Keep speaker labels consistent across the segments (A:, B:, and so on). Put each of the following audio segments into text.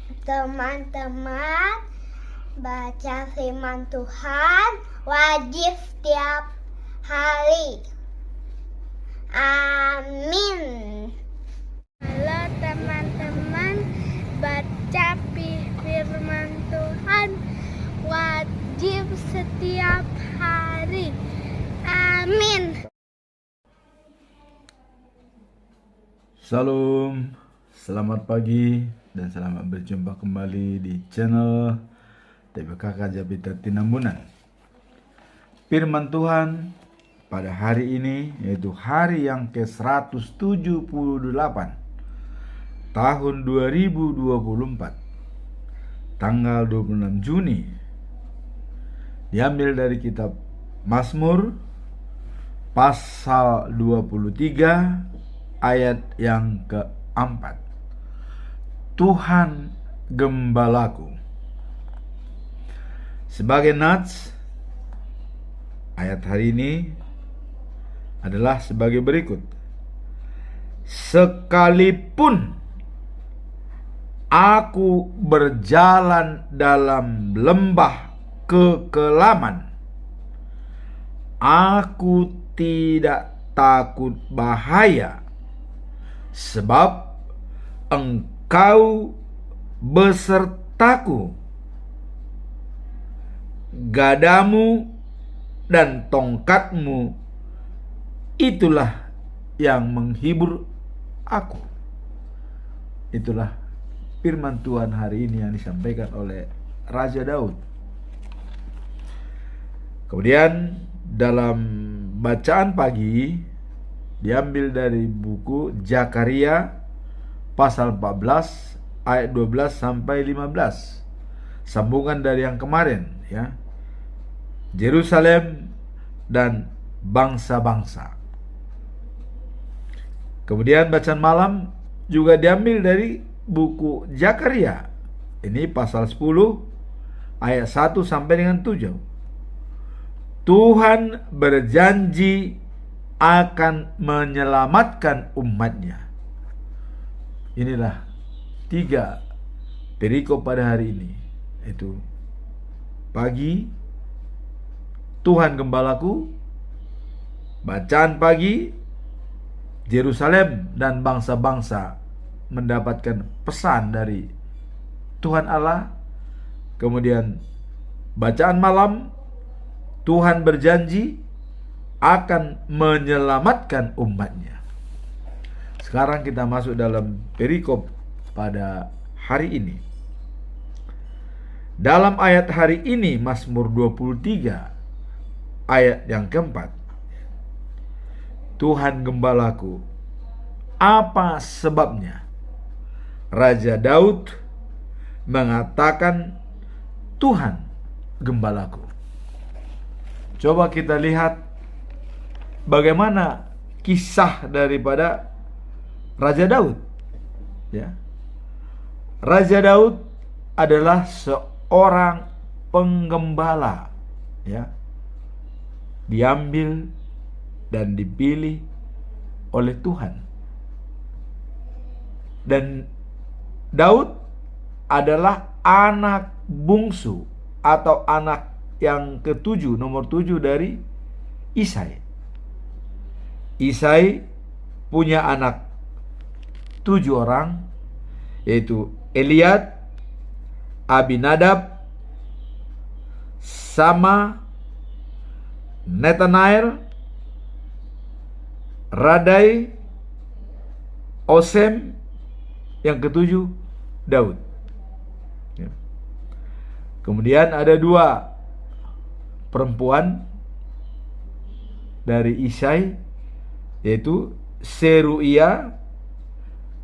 A: Teman-teman, baca firman Tuhan wajib setiap hari. Amin. Halo teman-teman, baca firman Tuhan wajib setiap hari. Amin.
B: Salam, selamat pagi dan selamat berjumpa kembali di channel TPKK Japita Tinambunan. Firman Tuhan pada hari ini yaitu hari yang ke-178 tahun 2024, tanggal 26 Juni, diambil dari kitab Mazmur pasal 23 ayat yang keempat. Tuhan gembalaku. Sebagai nats, ayat hari ini adalah sebagai berikut. Sekalipun aku berjalan dalam lembah kekelaman, aku tidak takut bahaya, sebab Engkau besertaku. Gadamu dan tongkatmu itulah yang menghibur aku. Itulah firman Tuhan hari ini yang disampaikan oleh Raja Daud. Kemudian dalam bacaan pagi diambil dari buku Zakaria pasal 14 ayat 12 sampai 15. Sambungan dari yang kemarin, ya. Yerusalem dan bangsa-bangsa. Kemudian bacaan malam juga diambil dari buku Zakaria. Ini pasal 10 ayat 1 sampai dengan 7. Tuhan berjanji akan menyelamatkan umatnya. Inilah 3 perikop pada hari ini, yaitu pagi, Tuhan gembalaku, bacaan pagi, Yerusalem dan bangsa-bangsa mendapatkan pesan dari Tuhan Allah. Kemudian bacaan malam, Tuhan berjanji akan menyelamatkan umatnya. Sekarang kita masuk dalam perikop pada hari ini. Dalam ayat hari ini, Mazmur 23 ayat yang keempat. Tuhan gembalaku. Apa sebabnya? Raja Daud mengatakan Tuhan gembalaku. Coba kita lihat bagaimana kisah daripada Raja Daud, ya. Raja Daud adalah seorang penggembala, ya. Diambil dan dipilih oleh Tuhan. Dan Daud adalah anak bungsu atau anak yang ketujuh, nomor 7 dari Isai. Isai punya anak 7 orang, yaitu Eliad, Abinadab, Sama, Netanael, Radai, Osem, yang ketujuh Daud. Kemudian ada 2 perempuan dari Isai, yaitu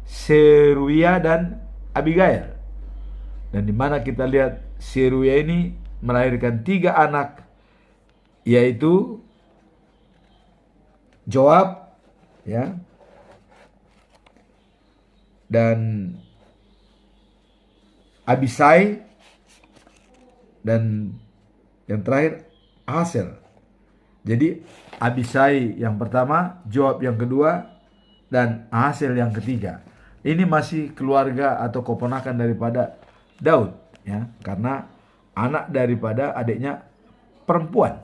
B: Seruia dan Abigail. Dan di mana kita lihat Seruia ini melahirkan 3 anak, yaitu Joab, ya, dan Abisai, dan yang terakhir Asel. Jadi Abisai yang pertama, Joab yang kedua, dan Asel yang ketiga. Ini masih keluarga atau keponakan daripada Daud, ya, karena anak daripada adiknya perempuan.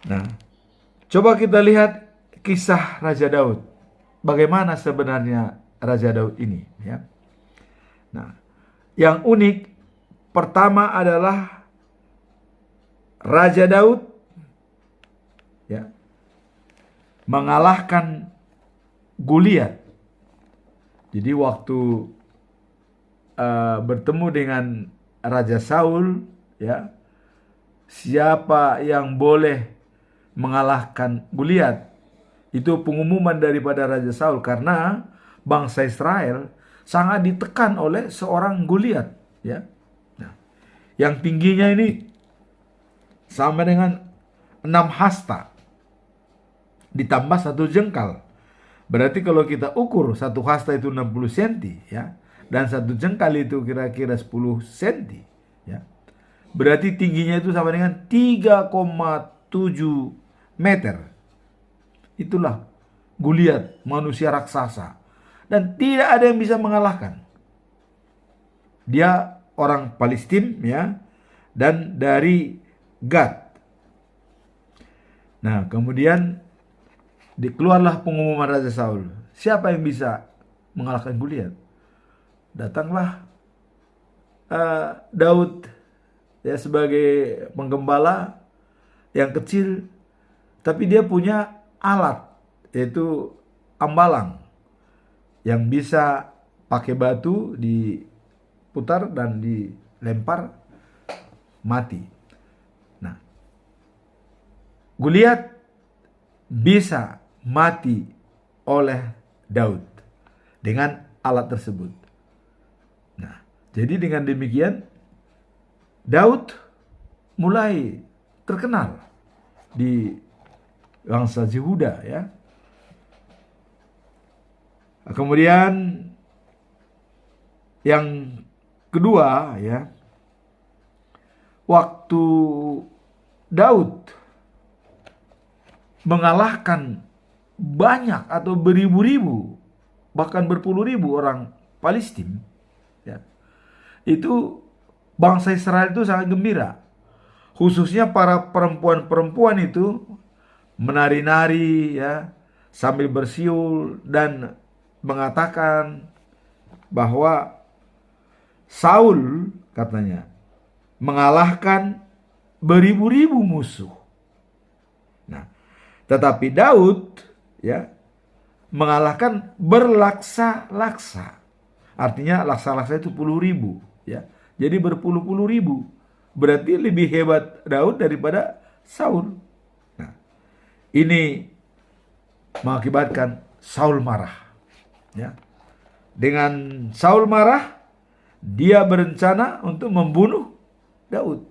B: Nah, coba kita lihat kisah Raja Daud. Bagaimana sebenarnya Raja Daud ini, ya. Nah, yang unik pertama adalah Raja Daud, ya, mengalahkan Goliat. Jadi waktu bertemu dengan Raja Saul, ya, siapa yang boleh mengalahkan Goliat? Itu pengumuman daripada Raja Saul, karena bangsa Israel sangat ditekan oleh seorang Goliat, ya. Nah, yang tingginya ini sama dengan 6 hasta ditambah 1 jengkal. Berarti kalau kita ukur 1 hasta itu 60 cm, ya, dan 1 jengkal itu kira-kira 10 cm, ya. Berarti tingginya itu sama dengan 3,7 meter. Itulah Goliat, manusia raksasa. Dan tidak ada yang bisa mengalahkan. Dia orang Palestina, ya, dan dari Gad. Nah, kemudian dikeluarlah pengumuman Raja Saul. Siapa yang bisa mengalahkan Goliat? Datanglah Daud, ya, sebagai penggembala yang kecil, tapi dia punya alat, yaitu ambalang, yang bisa pakai batu diputar dan dilempar, mati. Nah, Goliat bisa mati oleh Daud dengan alat tersebut. Nah, jadi dengan demikian Daud mulai terkenal di bangsa Yehuda, ya. Kemudian yang kedua, ya, waktu Daud mengalahkan banyak atau beribu-ribu, bahkan berpuluh ribu orang Palestina, ya, itu bangsa Israel itu sangat gembira. Khususnya para perempuan-perempuan itu menari-nari, ya, sambil bersiul dan mengatakan bahwa Saul, katanya, mengalahkan beribu-ribu musuh. Nah, tetapi Daud, ya, mengalahkan berlaksa-laksa. Artinya laksa-laksa itu puluh ribu, ya. Jadi berpuluh-puluh ribu. Berarti lebih hebat Daud daripada Saul. Nah, ini mengakibatkan Saul marah, ya. Dengan Saul marah, dia berencana untuk membunuh Daud.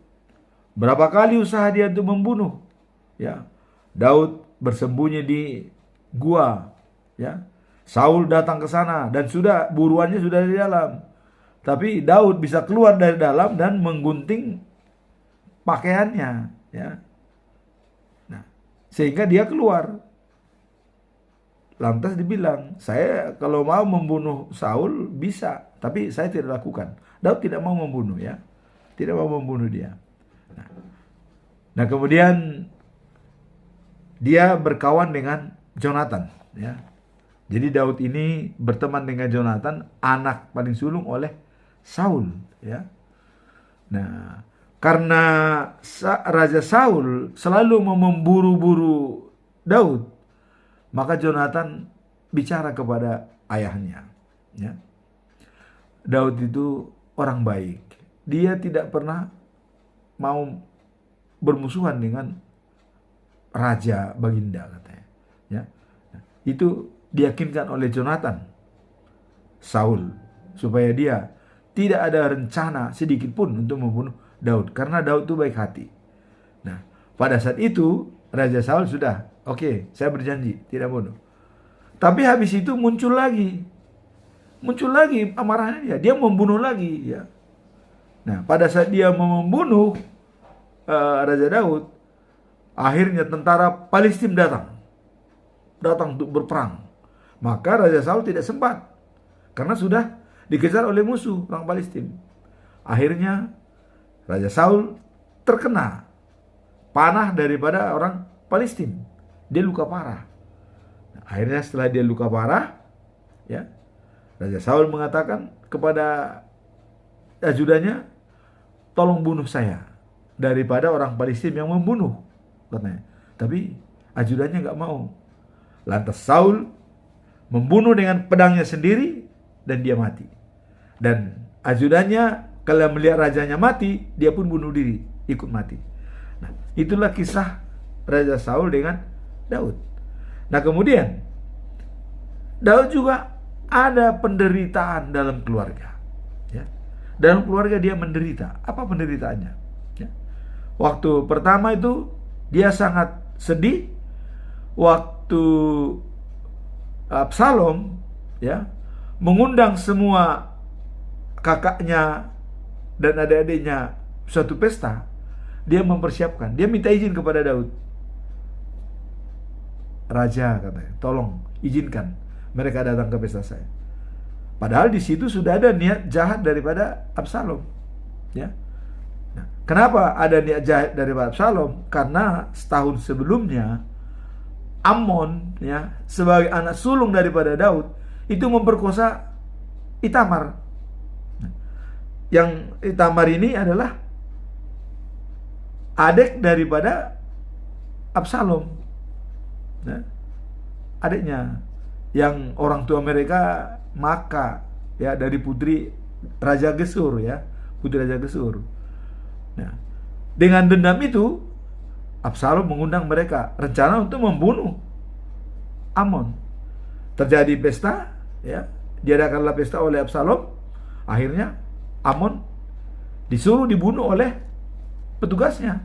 B: Berapa kali usaha dia untuk membunuh, ya. Daud bersembunyi di gua, ya. Saul datang ke sana dan buruannya sudah di dalam. Tapi Daud bisa keluar dari dalam dan menggunting pakaiannya, ya. Nah, sehingga dia keluar. Lantas dibilang, saya kalau mau membunuh Saul bisa, tapi saya tidak lakukan. Daud tidak mau membunuh, ya. Tidak mau membunuh dia. Nah, kemudian dia berkawan dengan Jonatan, ya. Jadi Daud ini berteman dengan Jonatan, anak paling sulung oleh Saul, ya. Nah, karena Raja Saul selalu memburu-buru Daud, maka Jonatan bicara kepada ayahnya, ya. Daud itu orang baik. Dia tidak pernah mau bermusuhan dengan raja baginda, katanya, ya. Nah, itu diyakinkan oleh Jonatan Saul supaya dia tidak ada rencana sedikit pun untuk membunuh Daud, karena Daud itu baik hati. Nah, pada saat itu Raja Saul sudah, oke, saya berjanji tidak bunuh. Tapi habis itu muncul lagi amarahnya dia membunuh lagi, ya. Nah, pada saat dia mau membunuh Raja Daud, akhirnya tentara Palestina datang untuk berperang. Maka Raja Saul tidak sempat, karena sudah dikejar oleh musuh orang Palestina. Akhirnya Raja Saul terkena panah daripada orang Palestina. Dia luka parah. Akhirnya setelah dia luka parah, ya, Raja Saul mengatakan kepada ajudannya, tolong bunuh saya daripada orang Palestina yang membunuh, katanya. Tapi ajudannya nggak mau. Lantas Saul membunuh dengan pedangnya sendiri dan dia mati. Dan ajudannya kalau melihat rajanya mati, dia pun bunuh diri, ikut mati. Nah, itulah kisah Raja Saul dengan Daud. Nah, kemudian Daud juga ada penderitaan dalam keluarga. Ya. Dalam keluarga dia menderita. Apa penderitaannya? Ya. Waktu pertama itu dia sangat sedih waktu Absalom, ya, mengundang semua kakaknya dan adik-adiknya suatu pesta. Dia mempersiapkan, dia minta izin kepada Daud. Raja, katanya, tolong izinkan mereka datang ke pesta saya. Padahal di situ sudah ada niat jahat daripada Absalom, ya. Nah, kenapa ada niat jahat daripada Absalom? Karena setahun sebelumnya Amnon, ya, sebagai anak sulung daripada Daud, itu memperkosa Itamar. Nah, yang Itamar ini adalah adik daripada Absalom, nah, adiknya yang orang tua mereka Maaka, ya, dari putri Raja Gesur, ya, putri Raja Gesur. Nah, dengan dendam itu Absalom mengundang mereka rencana untuk membunuh Amnon. Terjadi pesta, ya, diadakanlah pesta oleh Absalom. Akhirnya Amnon disuruh dibunuh oleh petugasnya,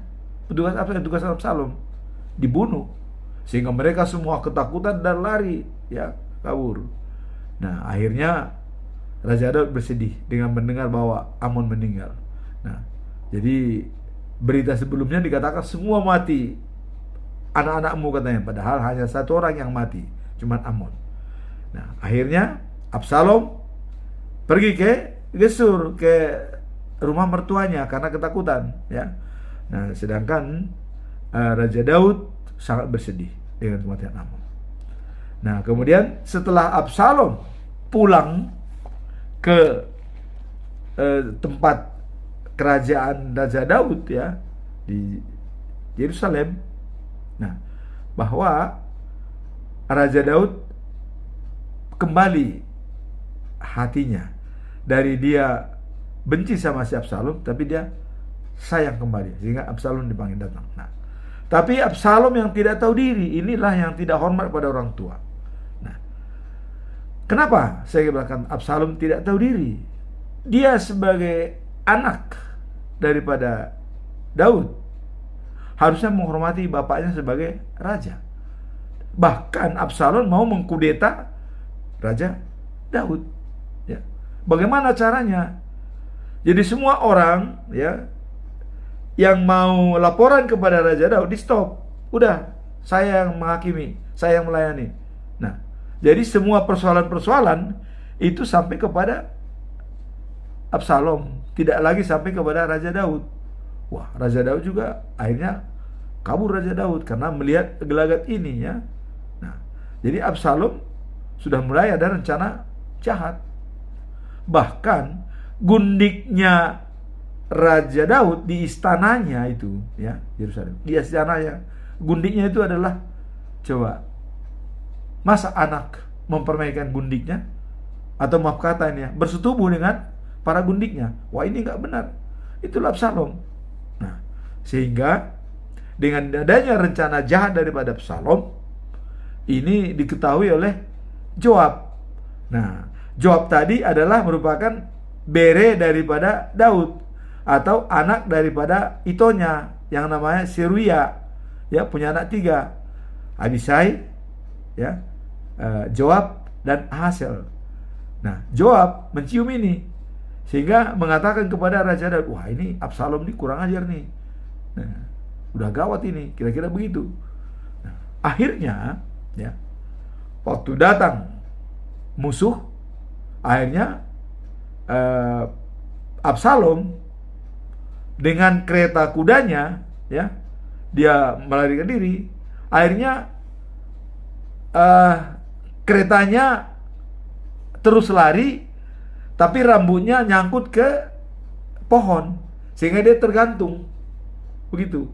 B: petugas Absalom dibunuh, sehingga mereka semua ketakutan dan lari, ya, kabur. Nah, akhirnya Raja Daud bersedih dengan mendengar bahwa Amnon meninggal. Nah, jadi berita sebelumnya dikatakan semua mati, anak-anakmu, katanya, padahal hanya satu orang yang mati, cuman Amnon. Nah, akhirnya Absalom pergi ke Gesur, ke rumah mertuanya karena ketakutan, ya. Nah, sedangkan Raja Daud sangat bersedih dengan kematian Amnon. Nah, kemudian setelah Absalom pulang ke tempat kerajaan Raja Daud, ya, di Yerusalem. Nah, bahwa Raja Daud kembali hatinya dari dia benci sama si Absalom, tapi dia sayang kembali, sehingga Absalom dipanggil datang. Nah, tapi Absalom yang tidak tahu diri, inilah yang tidak hormat pada orang tua. Nah, kenapa saya katakan Absalom tidak tahu diri? Dia sebagai anak daripada Daud harusnya menghormati bapaknya sebagai raja. Bahkan Absalom mau mengkudeta Raja Daud, ya. Bagaimana caranya? Jadi semua orang, ya, yang mau laporan kepada Raja Daud di stop. Udah, saya yang menghakimi, saya yang melayani. Nah, jadi semua persoalan-persoalan itu sampai kepada Absalom, tidak lagi sampai kepada Raja Daud. Wah, Raja Daud juga akhirnya kabur Raja Daud karena melihat gelagat ini, ya. Nah, jadi Absalom sudah mulai ada rencana jahat. Bahkan gundiknya Raja Daud di istananya itu, ya, Yerusalem, di istananya, gundiknya itu adalah, coba, masa anak mempermainkan gundiknya? Atau maaf kata ini, ya, bersetubuh dengan para gundiknya? Wah, ini nggak benar. Itulah Absalom. Nah, sehingga dengan adanya rencana jahat daripada Absalom ini diketahui oleh Joab. Nah, Joab tadi adalah merupakan bere daripada Daud, atau anak daripada itonya yang namanya Seruya, ya, punya anak 3, Abisai, ya, Joab dan Ahasel. Nah, Joab mencium ini sehingga mengatakan kepada Raja Daud, wah, ini Absalom ini kurang ajar nih. Nah, udah gawat ini, kira-kira begitu. Nah, akhirnya, ya, waktu datang musuh, akhirnya eh, Absalom dengan kereta kudanya, ya, dia melarikan diri. Akhirnya keretanya terus lari, tapi rambutnya nyangkut ke pohon sehingga dia tergantung. Begitu.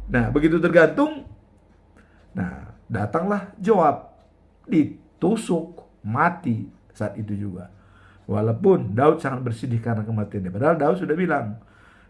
B: Nah, begitu tergantung, nah datanglah Joab, ditusuk mati saat itu juga. Walaupun Daud sangat bersedih karena kematiannya. Padahal Daud sudah bilang,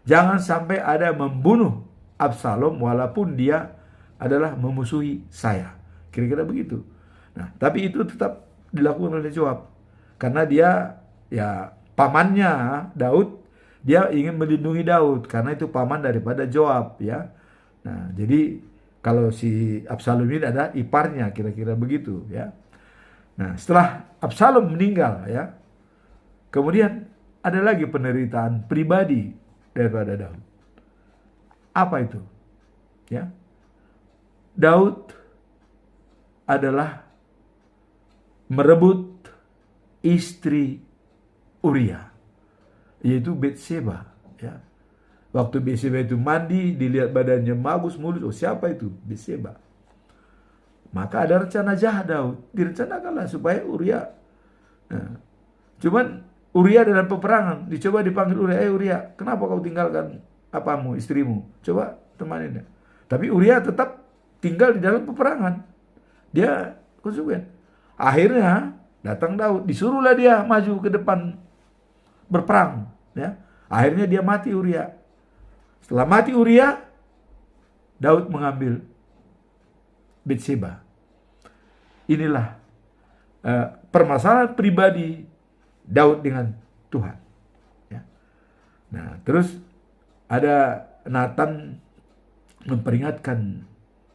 B: jangan sampai ada membunuh Absalom walaupun dia adalah memusuhi saya. Kira-kira begitu. Nah, tapi itu tetap dilakukan oleh Joab. Karena dia, ya, pamannya Daud, dia ingin melindungi Daud. Karena itu paman daripada Joab, ya. Nah, jadi kalau si Absalom ini ada iparnya, kira-kira begitu, ya. Nah, setelah Absalom meninggal, ya, kemudian ada lagi penderitaan pribadi daripada Daud. Apa itu? Ya, Daud adalah merebut istri Uria, yaitu Betseba, ya. Waktu Betseba itu mandi, dilihat badannya bagus, mulus, oh siapa itu? Betseba. Maka ada rencana jahat Daud, direncanakanlah supaya Uria. Nah, cuman Uria dalam peperangan, dicoba dipanggil Uria, Uria, kenapa kau tinggalkan apamu, istrimu? Coba temanin dia. Tapi Uria tetap tinggal di dalam peperangan. Dia konsekuen. Akhirnya datang Daud, disuruhlah dia maju ke depan berperang, ya. Akhirnya dia mati Uria. Setelah mati Uria, Daud mengambil Betseba. Inilah permasalahan pribadi Daud dengan Tuhan, ya. Nah, terus ada Nathan memperingatkan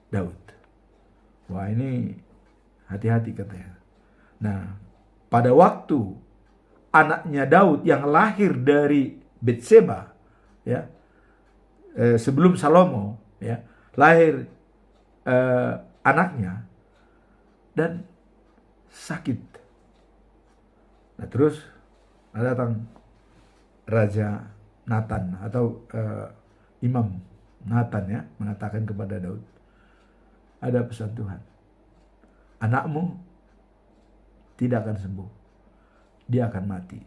B: Daud. Wah, ini hati-hati katanya. Nah, pada waktu anaknya Daud yang lahir dari Betseba, ya, sebelum Salomo, ya, lahir anaknya dan sakit. Nah, terus datang Raja Nathan atau Imam Nathan, ya, mengatakan kepada Daud, ada pesan Tuhan, anakmu tidak akan sembuh, dia akan mati,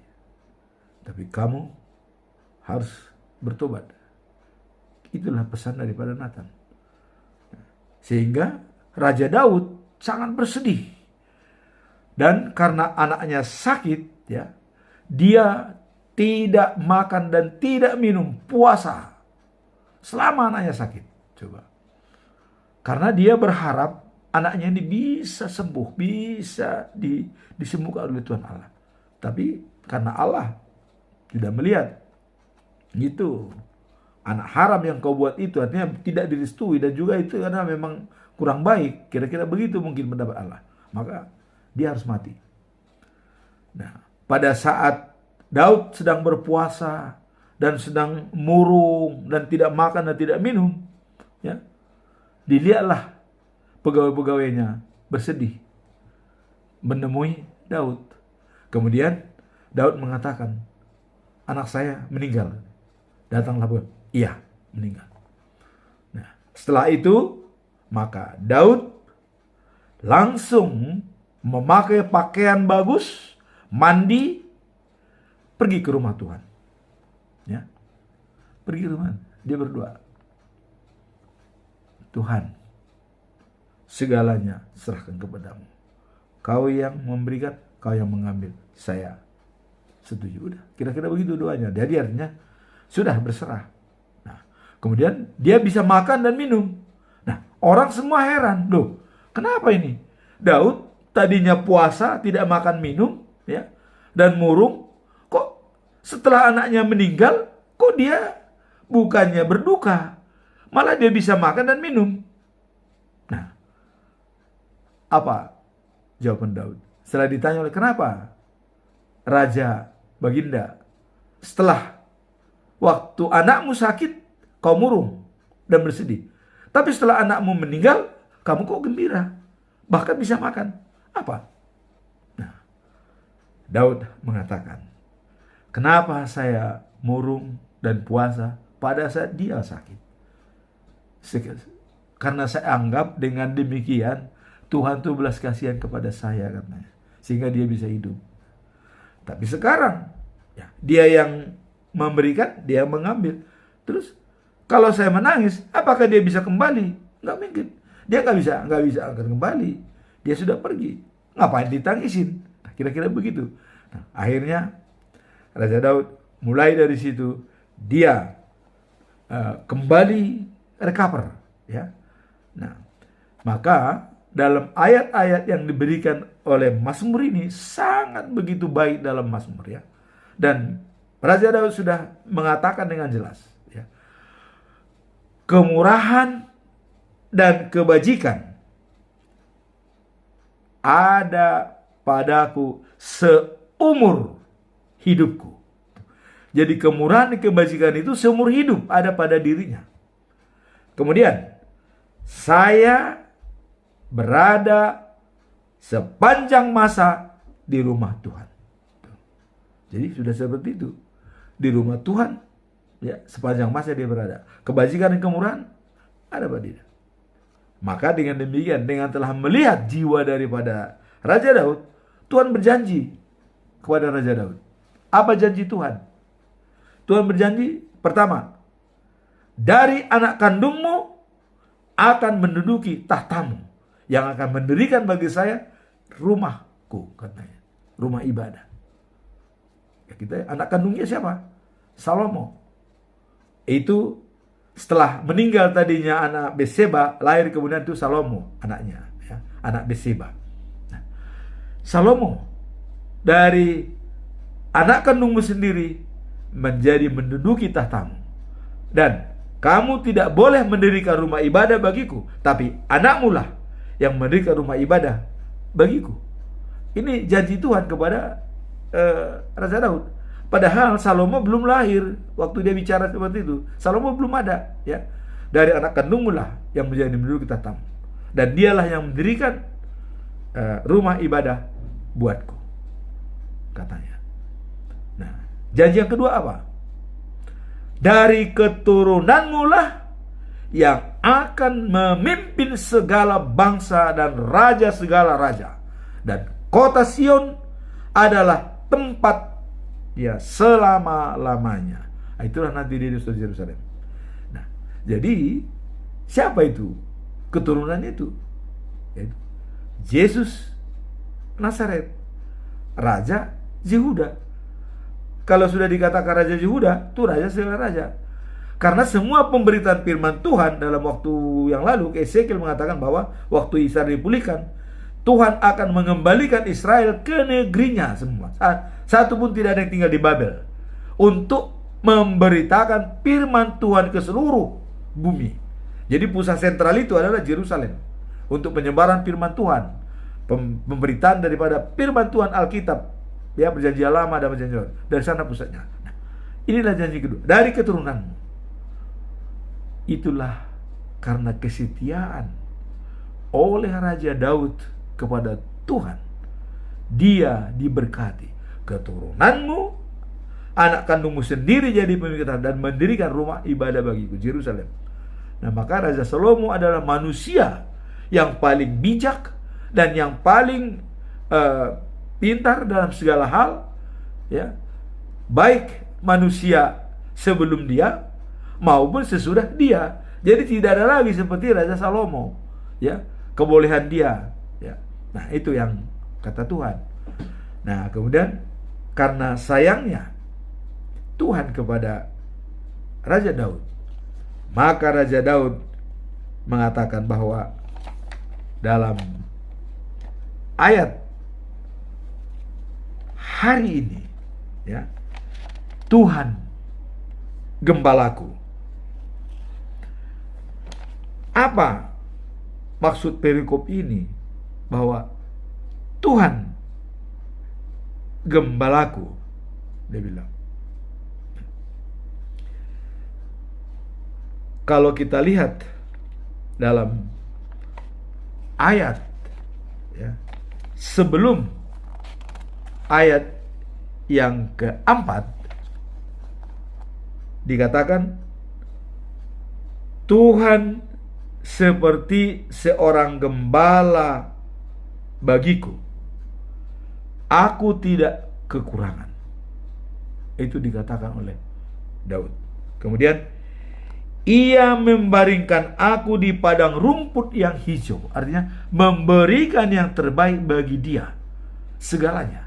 B: tapi kamu harus bertobat. Itulah pesan daripada Nathan. Sehingga Raja Daud sangat bersedih. Dan karena anaknya sakit, ya, dia tidak makan dan tidak minum, puasa selama anaknya sakit. Coba. Karena dia berharap anaknya ini bisa sembuh, bisa disembuhkan oleh Tuhan Allah. Tapi karena Allah tidak melihat, gitu, anak haram yang kau buat itu artinya tidak direstui, dan juga itu karena memang kurang baik, kira-kira begitu mungkin pendapat Allah, maka dia harus mati. Nah, pada saat Daud sedang berpuasa dan sedang murung dan tidak makan dan tidak minum, ya, dilihatlah pegawai-pegawainya bersedih menemui Daud. Kemudian Daud mengatakan, anak saya meninggal. Datanglah, iya, meninggal. Nah, setelah itu maka Daud langsung memakai pakaian bagus, mandi, pergi ke rumah Tuhan. Ya. Pergi ke rumah, dia berdoa. Tuhan, segalanya serahkan kepadamu. Kau yang memberikan, kau yang mengambil. Saya setuju. Udah, kira-kira begitu doanya. Jadi artinya sudah berserah. Nah, kemudian dia bisa makan dan minum. Nah, orang semua heran. Loh, kenapa ini? Daud tadinya puasa, tidak makan minum, ya, dan murung. Kok setelah anaknya meninggal, kok dia bukannya berduka, malah dia bisa makan dan minum. Nah, apa jawaban Daud? Setelah ditanya oleh kenapa Raja Baginda, setelah waktu anakmu sakit, kau murung dan bersedih. Tapi setelah anakmu meninggal, kamu kok gembira, bahkan bisa makan. Apa? Nah, Daud mengatakan, kenapa saya murung dan puasa pada saat dia sakit? Karena saya anggap dengan demikian Tuhan tuh belas kasihan kepada saya katanya, sehingga dia bisa hidup. Tapi sekarang ya, dia yang memberikan, dia yang mengambil. Terus kalau saya menangis, apakah dia bisa kembali? Nggak mungkin. Dia nggak bisa akan kembali. Dia sudah pergi. Ngapain ditangisin? Nah, kira-kira begitu. Nah, akhirnya Raja Daud mulai dari situ dia kembali recover, ya. Nah, maka dalam ayat-ayat yang diberikan oleh Mazmur ini sangat begitu baik dalam Mazmur, ya. Dan Raja Daud sudah mengatakan dengan jelas, ya, kemurahan dan kebajikan ada padaku seumur hidupku. Jadi kemurahan dan kebajikan itu seumur hidup ada pada dirinya. Kemudian saya berada sepanjang masa di rumah Tuhan. Jadi sudah seperti itu. Di rumah Tuhan, ya, sepanjang masa dia berada. Kebajikan dan kemurahan ada pada dia. Maka dengan demikian, dengan telah melihat jiwa daripada Raja Daud, Tuhan berjanji kepada Raja Daud. Apa janji Tuhan? Tuhan berjanji, pertama, dari anak kandungmu akan menduduki tahtamu, yang akan mendirikan bagi saya rumahku, katanya, rumah ibadah. Ya, kita anak kandungnya siapa? Salomo. Itu setelah meninggal tadinya anak Betseba, lahir kemudian itu Salomo anaknya, ya, anak Betseba. Nah, Salomo dari anak kandungmu sendiri menduduki tahtamu, dan kamu tidak boleh mendirikan rumah ibadah bagiku, tapi anakmu lah yang mendirikan rumah ibadah bagiku. Ini janji Tuhan kepada Raja Daud. Padahal Salomo belum lahir waktu dia bicara seperti itu. Salomo belum ada, ya. Dari anak kandungmu lah yang menduduki tahtamu, dan dialah yang mendirikan rumah ibadah buatku, katanya. Nah, janji yang kedua apa? Dari keturunanmu lah yang akan memimpin segala bangsa dan raja segala raja, dan kota Sion adalah tempat ya selama-lamanya. Nah, itulah nanti di Yerusalem. Nah, jadi siapa itu keturunan itu? Yaitu Yesus Nazaret, Raja Yehuda. Kalau sudah dikatakan Raja Yehuda, itu raja segala raja. Karena semua pemberitaan firman Tuhan dalam waktu yang lalu, Ezekiel mengatakan bahwa waktu Israel dipulihkan, Tuhan akan mengembalikan Israel ke negerinya semua. Satu pun tidak ada yang tinggal di Babel. Untuk memberitakan firman Tuhan ke seluruh bumi. Jadi pusat sentral itu adalah Yerusalem. Untuk penyebaran firman Tuhan. Pemberitaan daripada firman Tuhan Alkitab. Ya, perjanjian lama dan perjanjian baru. Dari sana pusatnya. Nah, inilah janji kedua. Dari keturunanmu. Itulah karena kesetiaan oleh Raja Daud kepada Tuhan, dia diberkati. Keturunanmu, anak kandungmu sendiri jadi pemimpin dan mendirikan rumah ibadah bagiku, Yerusalem. Nah, maka Raja Salomo adalah manusia yang paling bijak dan yang paling pintar dalam segala hal, ya, baik manusia sebelum dia maupun sesudah dia. Jadi tidak ada lagi seperti Raja Salomo, ya, kebolehan dia, ya. Nah, itu yang kata Tuhan. Nah, kemudian karena sayangnya Tuhan kepada Raja Daud, maka Raja Daud mengatakan bahwa dalam ayat hari ini, ya, Tuhan gembalaku. Apa maksud perikop ini? Bahwa Tuhan gembalaku, dia bilang. Kalau kita lihat dalam ayat, ya, sebelum ayat yang keempat, dikatakan Tuhan seperti seorang gembala bagiku, aku tidak kekurangan. Itu dikatakan oleh Daud. Kemudian, ia membaringkan aku di padang rumput yang hijau. Artinya memberikan yang terbaik bagi dia. Segalanya.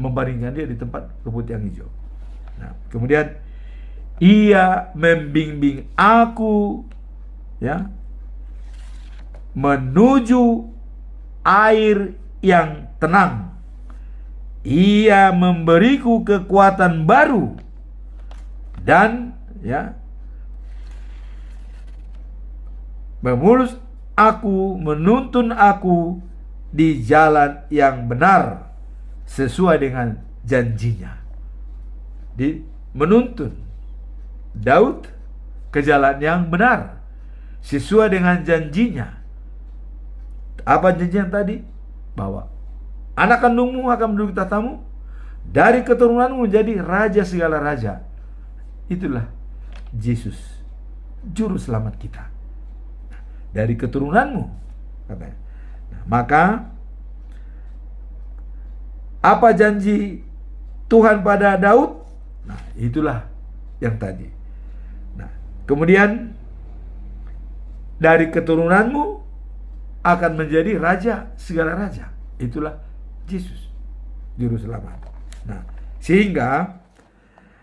B: Membaringkan dia di tempat rumput yang hijau. Nah, kemudian ia membimbing aku, ya, menuju air yang tenang. Ia memberiku kekuatan baru dan, ya, memulus aku, menuntun aku di jalan yang benar sesuai dengan janjinya. Menuntun Daud ke jalan yang benar sesuai dengan janjinya. Apa janjinya tadi? Bahwa anak kandungmu akan menduduki tahtamu, dari keturunanmu menjadi raja segala raja. Itulah Yesus, juru selamat kita. Dari keturunanmu, katanya. Nah, maka apa janji Tuhan pada Daud? Nah, itulah yang tadi. Nah, kemudian dari keturunanmu akan menjadi raja segala raja. Itulah Yesus, juru selamat. Nah, sehingga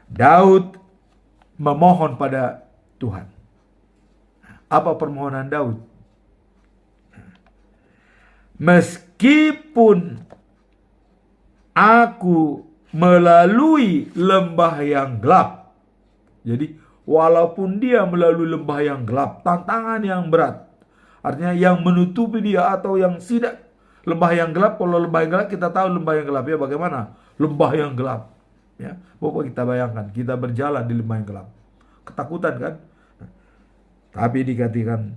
B: Daud memohon pada Tuhan. Apa permohonan Daud? Meskipun aku melalui lembah yang gelap. Jadi walaupun dia melalui lembah yang gelap, tantangan yang berat, artinya yang menutupi dia atau yang tidak. Lembah yang gelap, kalau lembah yang gelap kita tahu lembah yang gelap ya bagaimana? Lembah yang gelap. Ya, Bapak kita bayangkan, kita berjalan di lembah yang gelap. Ketakutan kan? Tapi dikatakan,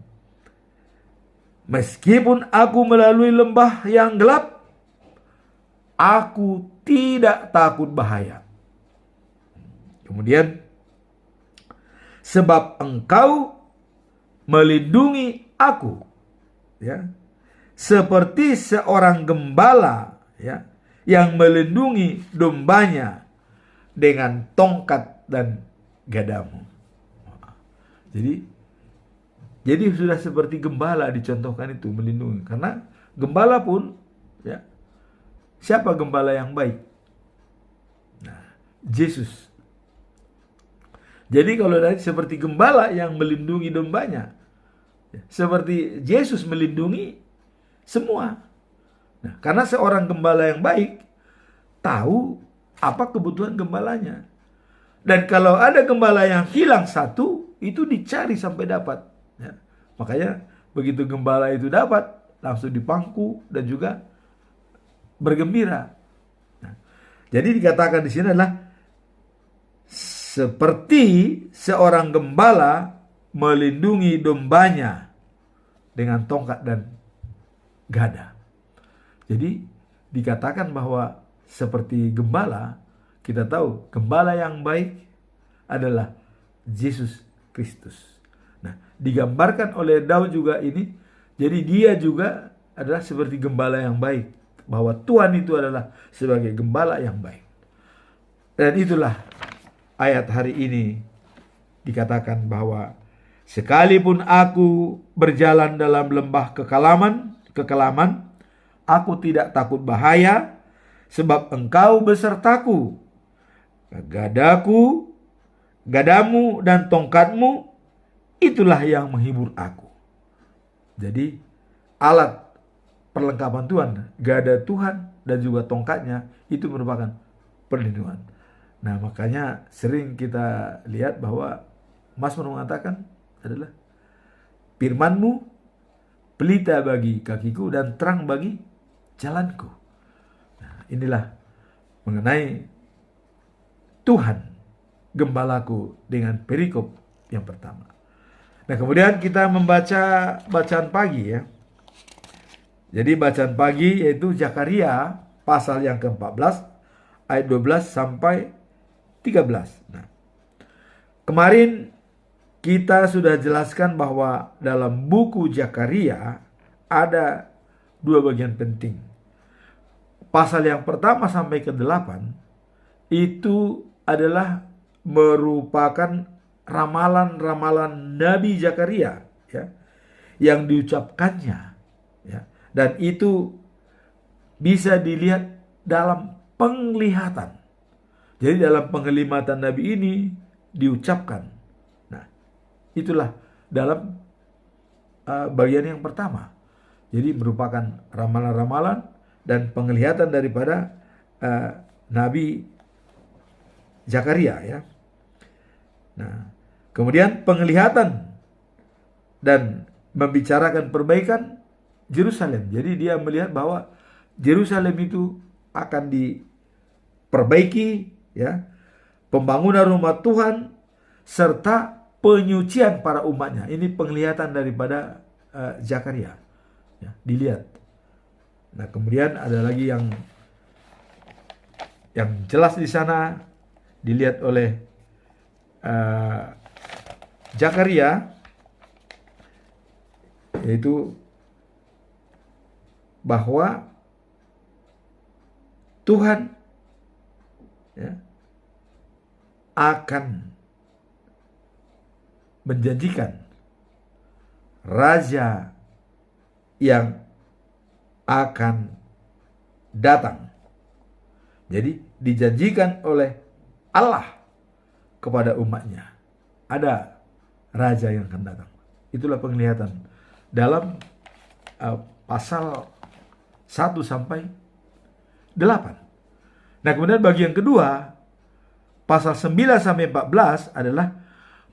B: meskipun aku melalui lembah yang gelap, aku tidak takut bahaya. Kemudian, sebab engkau melindungi aku, ya, seperti seorang gembala, ya, yang melindungi dombanya dengan tongkat dan gadamu. Jadi sudah seperti gembala dicontohkan itu melindungi. Karena gembala pun, ya, siapa gembala yang baik? Nah, Yesus. Jadi kalau tadi seperti gembala yang melindungi dombanya, seperti Yesus melindungi semua. Nah, karena seorang gembala yang baik tahu apa kebutuhan gembalanya. Dan kalau ada gembala yang hilang satu, itu dicari sampai dapat. Ya. Makanya begitu gembala itu dapat, langsung dipangku dan juga bergembira. Nah, jadi dikatakan di sini adalah seperti seorang gembala melindungi dombanya dengan tongkat dan gada. Jadi dikatakan bahwa seperti gembala, kita tahu gembala yang baik adalah Yesus Kristus. Nah, digambarkan oleh Daud juga ini, jadi dia juga adalah seperti gembala yang baik, bahwa Tuhan itu adalah sebagai gembala yang baik. Dan itulah ayat hari ini dikatakan bahwa sekalipun aku berjalan dalam lembah kekelaman, aku tidak takut bahaya, sebab engkau besertaku. Gadamu dan tongkatmu, itulah yang menghibur aku. Jadi alat perlengkapan Tuhan, gada Tuhan dan juga tongkatnya, itu merupakan perlindungan. Nah, makanya sering kita lihat bahwa Mazmur mengatakan adalah firman-Mu pelita bagi kakiku dan terang bagi jalanku. Nah, inilah mengenai Tuhan gembalaku dengan perikop yang pertama. Nah, kemudian kita membaca bacaan pagi ya. Jadi bacaan pagi yaitu Zakaria pasal yang ke-14 ayat 12 sampai 13. Nah, kemarin kita sudah jelaskan bahwa dalam buku Zakaria ada 2 bagian penting. Pasal yang pertama sampai ke-8 itu adalah merupakan ramalan-ramalan Nabi Zakaria, ya, yang diucapkannya, ya, dan itu bisa dilihat dalam penglihatan. Jadi dalam penglihatan Nabi ini diucapkan. Nah, itulah dalam bagian yang pertama. Jadi merupakan ramalan-ramalan dan penglihatan daripada Nabi Zakaria, ya. Nah, kemudian penglihatan dan membicarakan perbaikan Yerusalem. Jadi dia melihat bahwa Yerusalem itu akan diperbaiki, ya, pembangunan rumah Tuhan serta penyucian para umatnya. Ini penglihatan daripada Zakaria, ya, dilihat. Nah, kemudian ada lagi yang jelas di sana dilihat oleh Zakaria, yaitu bahwa Tuhan, ya, akan menjanjikan raja yang akan datang. Jadi dijanjikan oleh Allah kepada umatnya ada raja yang akan datang. Itulah penglihatan dalam pasal 1 sampai 8. Nah, kemudian bagian kedua, pasal 9 sampai 14 adalah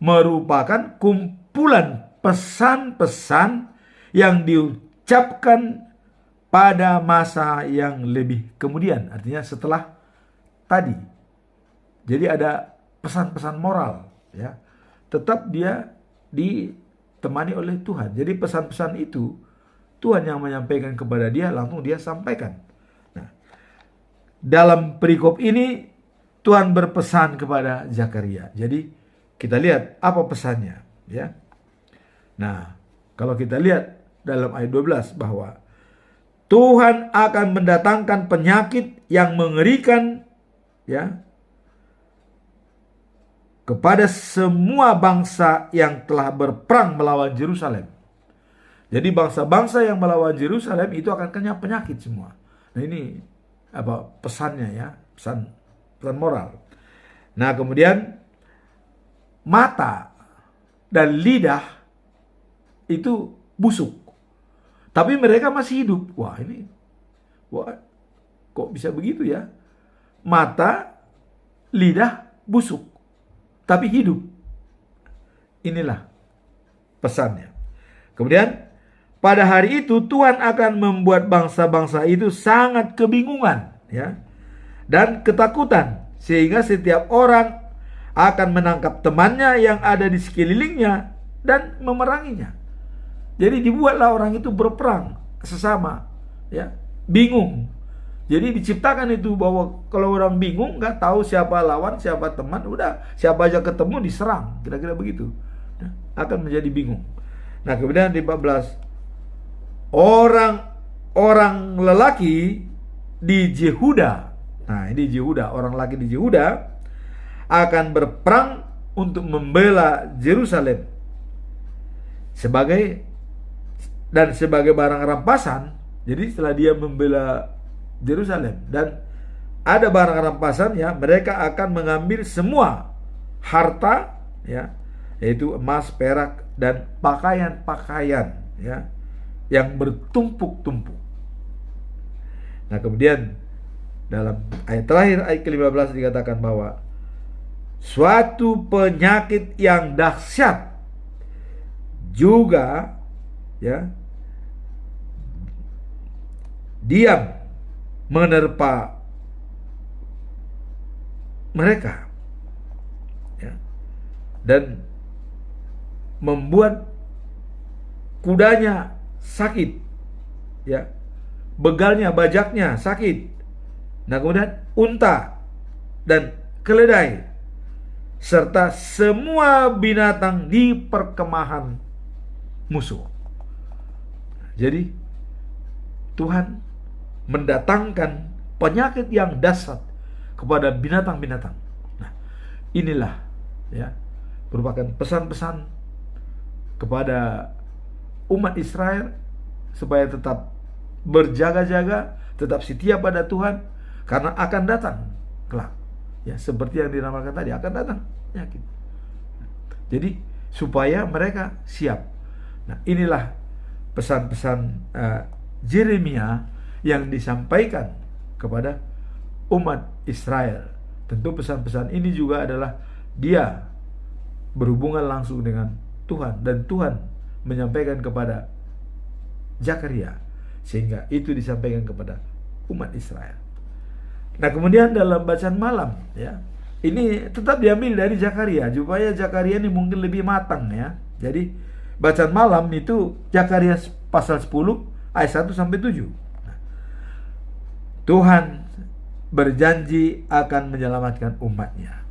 B: merupakan kumpulan pesan-pesan yang diucapkan pada masa yang lebih kemudian, artinya setelah tadi. Jadi ada pesan-pesan moral, ya. Tetap dia ditemani oleh Tuhan. Jadi pesan-pesan itu Tuhan yang menyampaikan kepada dia, langsung dia sampaikan. Nah, dalam perikop ini Tuhan berpesan kepada Zakaria. Jadi kita lihat apa pesannya, ya. Nah, kalau kita lihat dalam ayat 12 bahwa Tuhan akan mendatangkan penyakit yang mengerikan, ya, kepada semua bangsa yang telah berperang melawan Yerusalem. Jadi bangsa-bangsa yang melawan Yerusalem itu akan kena penyakit semua. Nah, ini apa pesannya, ya, pesan moral. Nah, kemudian mata dan lidah itu busuk, tapi mereka masih hidup. Wah, kok bisa begitu, ya? Mata, lidah busuk, tapi hidup. Inilah pesannya. Kemudian pada hari itu Tuhan akan membuat bangsa-bangsa itu sangat kebingungan, ya, dan ketakutan, sehingga setiap orang akan menangkap temannya yang ada di sekelilingnya dan memeranginya. Jadi dibuatlah orang itu berperang sesama, ya, bingung. Jadi diciptakan itu bahwa kalau orang bingung, nggak tahu siapa lawan, siapa teman, udah siapa aja ketemu diserang, kira-kira begitu. Nah, akan menjadi bingung. Nah, kemudian di 14, orang lelaki di Yehuda. Nah, ini Yehuda, orang lelaki di Yehuda akan berperang untuk membela Yerusalem sebagai barang rampasan. Jadi setelah dia membela Yerusalem dan ada barang rampasan, ya, mereka akan mengambil semua harta, ya, yaitu emas, perak, dan pakaian-pakaian, ya, yang bertumpuk-tumpuk. Nah, kemudian dalam ayat terakhir, ayat ke-15 dikatakan bahwa suatu penyakit yang dahsyat juga, ya, diam menerpa mereka, ya, dan membuat kudanya sakit, ya, begalnya, bajaknya sakit. Nah, kemudian unta dan keledai serta semua binatang di perkemahan musuh. Jadi Tuhan mendatangkan penyakit yang dahsyat kepada binatang-binatang. Nah, inilah ya merupakan pesan-pesan kepada umat Israel supaya tetap berjaga-jaga, tetap setia pada Tuhan, karena akan datang kelak. Ya, seperti yang dinamakan tadi, akan datang penyakit. Jadi supaya mereka siap. Nah, inilah pesan-pesan Yeremia yang disampaikan kepada umat Israel. Tentu pesan-pesan ini juga adalah dia berhubungan langsung dengan Tuhan, dan Tuhan menyampaikan kepada Zakaria, sehingga itu disampaikan kepada umat Israel. Nah, kemudian dalam bacaan malam ya, ini tetap diambil dari Zakaria supaya Zakaria ini mungkin lebih matang ya. Jadi bacaan malam itu Zakaria pasal 10 ayat 1 sampai 7. Nah, Tuhan berjanji akan menyelamatkan umatnya.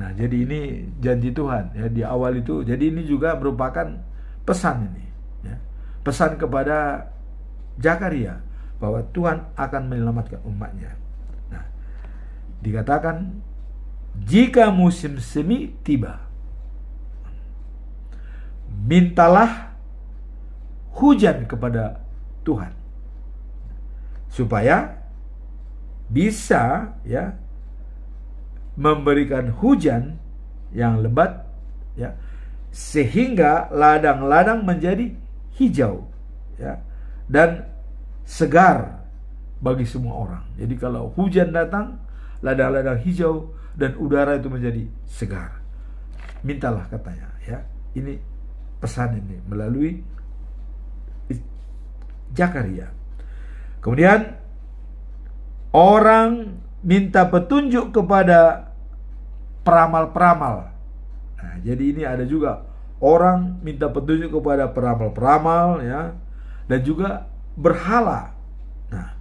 B: Nah, jadi ini janji Tuhan ya di awal itu. Jadi ini juga merupakan pesan ini ya. Pesan kepada Zakaria bahwa Tuhan akan menyelamatkan umatnya. Nah, dikatakan jika musim semi tiba, mintalah hujan kepada Tuhan supaya bisa ya memberikan hujan yang lebat ya, sehingga ladang-ladang menjadi hijau ya, dan segar bagi semua orang. Jadi kalau hujan datang, ladang-ladang hijau dan udara itu menjadi segar. Mintalah katanya ya. Ini pesan ini melalui Zakaria. Kemudian orang minta petunjuk kepada peramal-peramal. Nah, jadi ini ada juga orang minta petunjuk kepada peramal-peramal ya, dan juga berhala. Nah,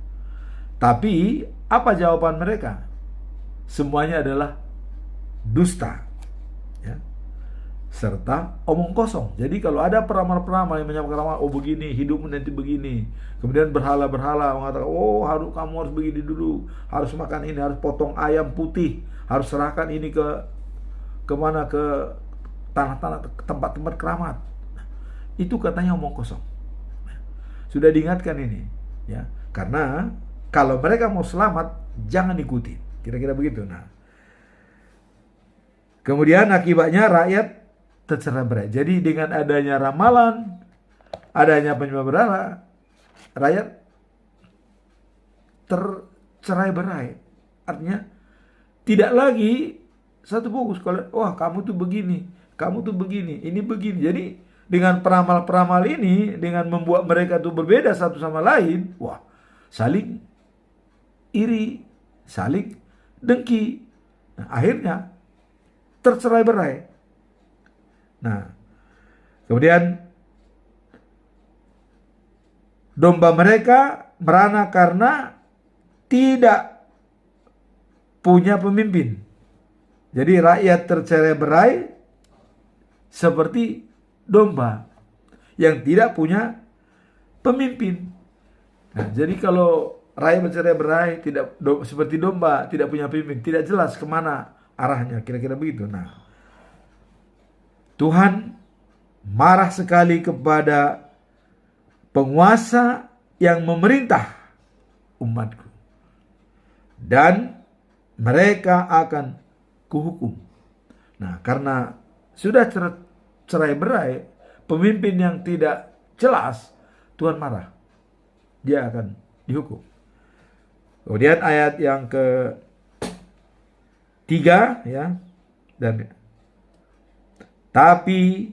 B: tapi apa jawaban mereka? Semuanya adalah dusta ya, serta omong kosong. Jadi kalau ada peramal-peramal yang menyampaikan, oh begini hidupmu nanti begini, kemudian berhala-berhala mengatakan, oh kamu harus begini dulu, harus makan ini, harus potong ayam putih, harus serahkan ini ke mana, ke tanah-tanah, tempat-tempat keramat. Nah, itu katanya omong kosong. Sudah diingatkan ini ya, karena kalau mereka mau selamat jangan ikuti, kira-kira begitu. Nah, kemudian akibatnya rakyat tercerai-berai. Jadi dengan adanya ramalan, adanya penyembah berhala, rakyat tercerai-berai. Artinya tidak lagi satu fokus. Kalau wah kamu tuh begini, kamu tuh begini, ini begini. Jadi dengan peramal-peramal ini, dengan membuat mereka tuh berbeda satu sama lain, wah, saling iri, saling dengki. Nah, akhirnya tercerai-berai. Nah, kemudian domba mereka merana karena tidak punya pemimpin. Jadi rakyat tercerai-berai seperti domba yang tidak punya pemimpin. Nah, jadi kalau rakyat bercerai-berai tidak seperti domba, tidak punya pemimpin, tidak jelas kemana arahnya, kira-kira begitu. Nah, Tuhan marah sekali kepada penguasa yang memerintah umatku, dan mereka akan kuhukum. Nah, karena sudah cerai-berai, pemimpin yang tidak jelas, Tuhan marah. Dia akan dihukum. Kemudian ayat yang ke-3 ya, dan tapi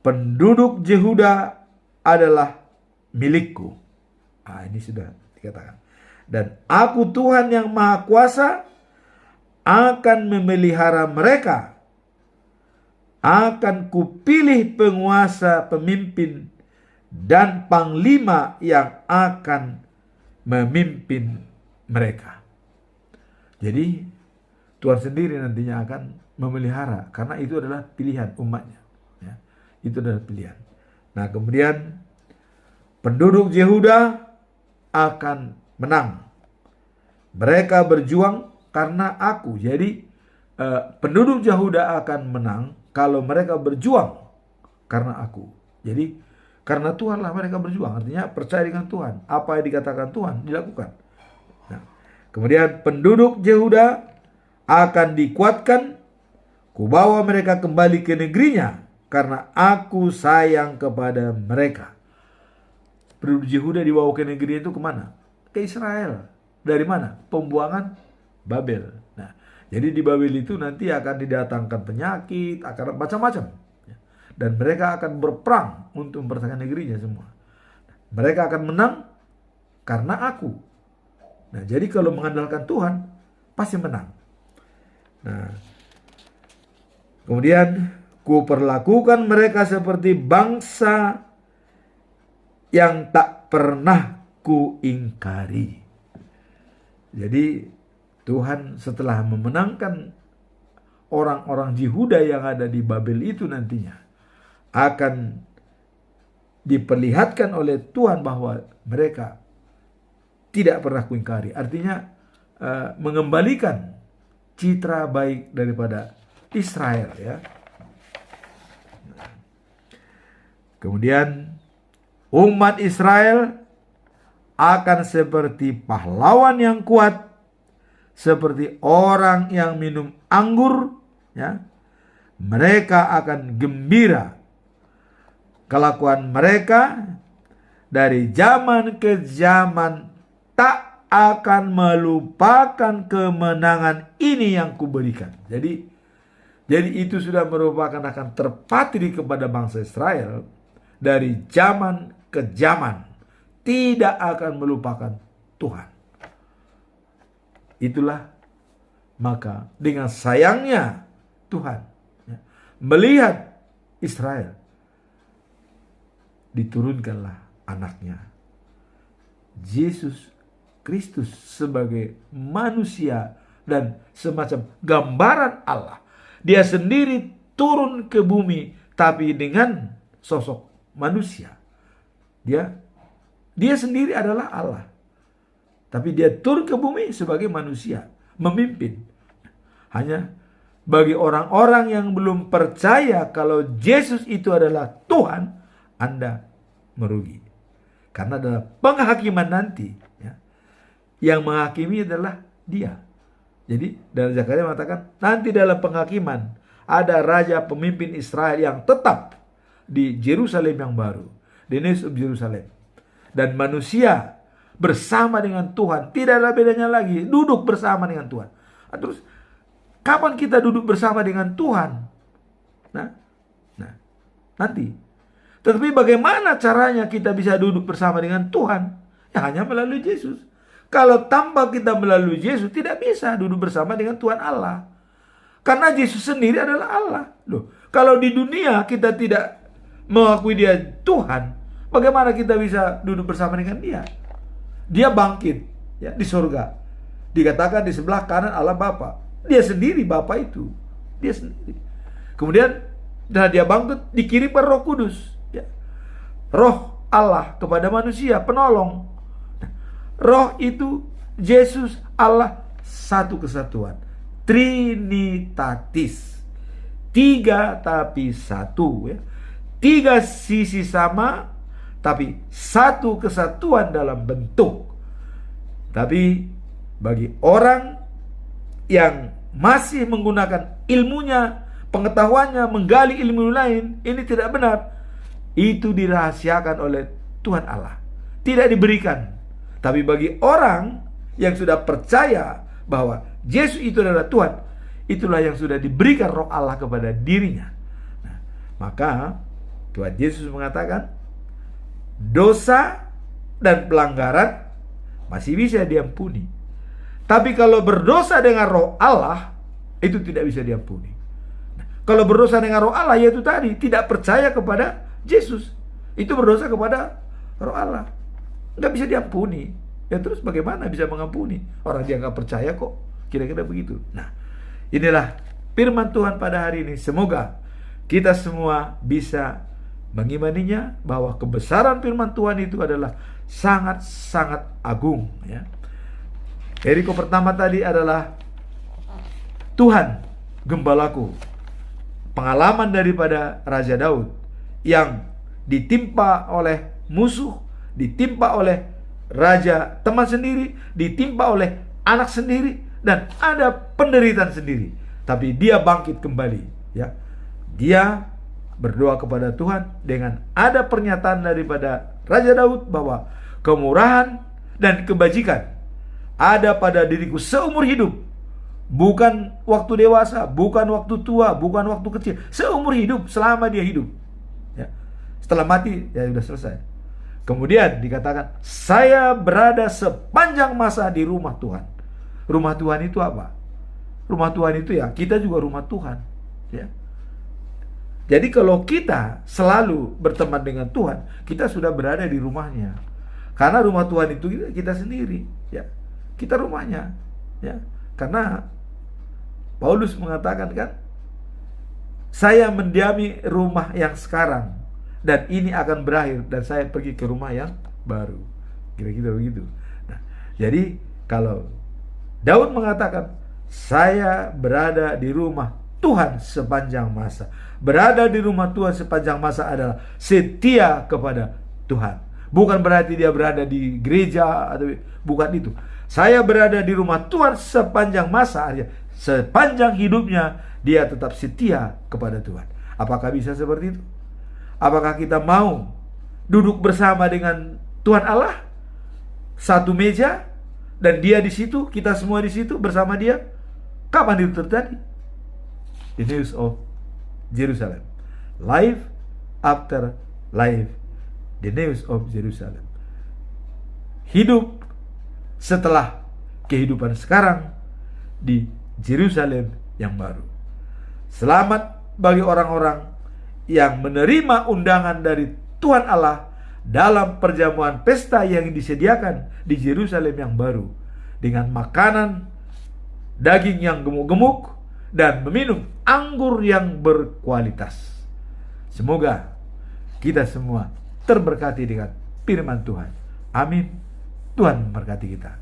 B: penduduk Yehuda adalah milikku. Ah, ini sudah dikatakan. Dan aku Tuhan yang Maha Kuasa akan memelihara mereka. Akan kupilih penguasa, pemimpin, dan panglima yang akan memimpin mereka. Jadi Tuhan sendiri nantinya akan memelihara, karena itu adalah pilihan umatnya. Ya, itu adalah pilihan. Nah, kemudian penduduk Yehuda akan menang. Mereka berjuang karena aku. Jadi penduduk Yehuda akan menang kalau mereka berjuang karena aku. Jadi karena Tuhan lah mereka berjuang. Artinya percaya dengan Tuhan. Apa yang dikatakan Tuhan dilakukan. Nah, kemudian penduduk Yehuda akan dikuatkan. Kubawa mereka kembali ke negerinya karena aku sayang kepada mereka. Penduduk Yehuda dibawa ke negeri itu kemana? Ke Israel. Dari mana? Pembuangan Babel. Nah, jadi di Babel itu nanti akan didatangkan penyakit, akan macam-macam. Dan mereka akan berperang untuk mempertahankan negerinya semua. Mereka akan menang karena aku. Nah, jadi kalau mengandalkan Tuhan, pasti menang. Nah, kemudian ku perlakukan mereka seperti bangsa yang tak pernah ku ingkari. Jadi Tuhan setelah memenangkan orang-orang Yehuda yang ada di Babel itu nantinya akan diperlihatkan oleh Tuhan bahwa mereka tidak pernah kuingkari. Artinya mengembalikan citra baik daripada Israel, ya. Kemudian umat Israel akan seperti pahlawan yang kuat, seperti orang yang minum anggur, ya. Mereka akan gembira. Kelakuan mereka dari zaman ke zaman tak akan melupakan kemenangan ini yang kuberikan. Jadi itu sudah merupakan akan terpatri kepada bangsa Israel dari zaman ke zaman. Tidak akan melupakan Tuhan. Itulah maka dengan sayangnya Tuhan melihat Israel, diturunkanlah anaknya Yesus Kristus sebagai manusia dan semacam gambaran Allah. Dia sendiri turun ke bumi tapi dengan sosok manusia. Dia sendiri adalah Allah. Tapi dia turun ke bumi sebagai manusia, memimpin. Hanya bagi orang-orang yang belum percaya kalau Yesus itu adalah Tuhan, Anda merugi. Karena dalam penghakiman nanti, ya, yang menghakimi adalah dia. Jadi dalam Zakaria mengatakan, nanti dalam penghakiman ada raja pemimpin Israel yang tetap di Yerusalem yang baru, di New Jerusalem. Dan manusia bersama dengan Tuhan, tidak ada bedanya lagi, duduk bersama dengan Tuhan. Terus kapan kita duduk bersama dengan Tuhan? Nah, nanti. Tetapi bagaimana caranya kita bisa duduk bersama dengan Tuhan? Ya hanya melalui Yesus. Kalau tanpa kita melalui Yesus, tidak bisa duduk bersama dengan Tuhan Allah. Karena Yesus sendiri adalah Allah. Loh, kalau di dunia kita tidak mengakui dia Tuhan, bagaimana kita bisa duduk bersama dengan dia? Dia bangkit, ya, di surga. Dikatakan di sebelah kanan Allah Bapa. Dia sendiri Bapa itu. Dia sendiri. Kemudian setelah dia bangkit, dikirimkan Roh Kudus, ya. Roh Allah kepada manusia, penolong. Roh itu Yesus Allah satu kesatuan. Trinitatis. 3 tapi 1, ya. 3 sisi sama tapi satu kesatuan dalam bentuk. Tapi bagi orang yang masih menggunakan ilmunya, pengetahuannya, menggali ilmu lain, ini tidak benar. Itu dirahasiakan oleh Tuhan Allah. Tidak diberikan. Tapi bagi orang yang sudah percaya bahwa Yesus itu adalah Tuhan, itulah yang sudah diberikan Roh Allah kepada dirinya. Nah, maka Tuhan Yesus mengatakan, dosa dan pelanggaran masih bisa diampuni. Tapi kalau berdosa dengan Roh Allah, itu tidak bisa diampuni. Nah, kalau berdosa dengan Roh Allah, yaitu tadi tidak percaya kepada Yesus, itu berdosa kepada Roh Allah. Nggak bisa diampuni. Ya terus bagaimana bisa mengampuni? Orang dia nggak percaya kok. Kira-kira begitu. Nah, Inilah firman Tuhan pada hari ini. Semoga kita semua bisa mengimaninya, bahwa kebesaran firman Tuhan itu adalah sangat-sangat agung, ya. Yeriko pertama tadi adalah Tuhan gembalaku. Pengalaman daripada Raja Daud yang ditimpa oleh musuh, ditimpa oleh raja teman sendiri, ditimpa oleh anak sendiri, dan ada penderitaan sendiri. Tapi dia bangkit kembali, ya. Dia berdoa kepada Tuhan dengan ada pernyataan daripada Raja Daud bahwa kemurahan dan kebajikan ada pada diriku seumur hidup. Bukan waktu dewasa, bukan waktu tua, bukan waktu kecil. Seumur hidup, selama dia hidup, ya. Setelah mati, ya sudah selesai. Kemudian dikatakan, saya berada sepanjang masa di rumah Tuhan. Rumah Tuhan itu apa? Rumah Tuhan itu ya, kita juga rumah Tuhan, ya. Jadi kalau kita selalu berteman dengan Tuhan, kita sudah berada di rumahnya. Karena rumah Tuhan itu kita sendiri, ya. Kita rumahnya, ya. Karena Paulus mengatakan kan, saya mendiami rumah yang sekarang, dan ini akan berakhir, dan saya pergi ke rumah yang baru. Kira-kira begitu. Nah, jadi kalau Daud mengatakan, saya berada di rumah Tuhan sepanjang masa. Berada di rumah Tuhan sepanjang masa adalah setia kepada Tuhan. Bukan berarti dia berada di gereja, atau bukan itu. Saya berada di rumah Tuhan sepanjang masa, artinya sepanjang hidupnya dia tetap setia kepada Tuhan. Apakah bisa seperti itu? Apakah kita mau duduk bersama dengan Tuhan Allah, satu meja, dan dia di situ, kita semua di situ bersama dia? Kapan itu terjadi? The News of Jerusalem. Life after life. The News of Jerusalem. Hidup setelah kehidupan sekarang di Jerusalem yang baru. Selamat bagi orang-orang yang menerima undangan dari Tuhan Allah dalam perjamuan pesta yang disediakan di Yerusalem yang baru, dengan makanan daging yang gemuk-gemuk dan meminum anggur yang berkualitas. Semoga kita semua terberkati dengan firman Tuhan. Amin. Tuhan memberkati kita.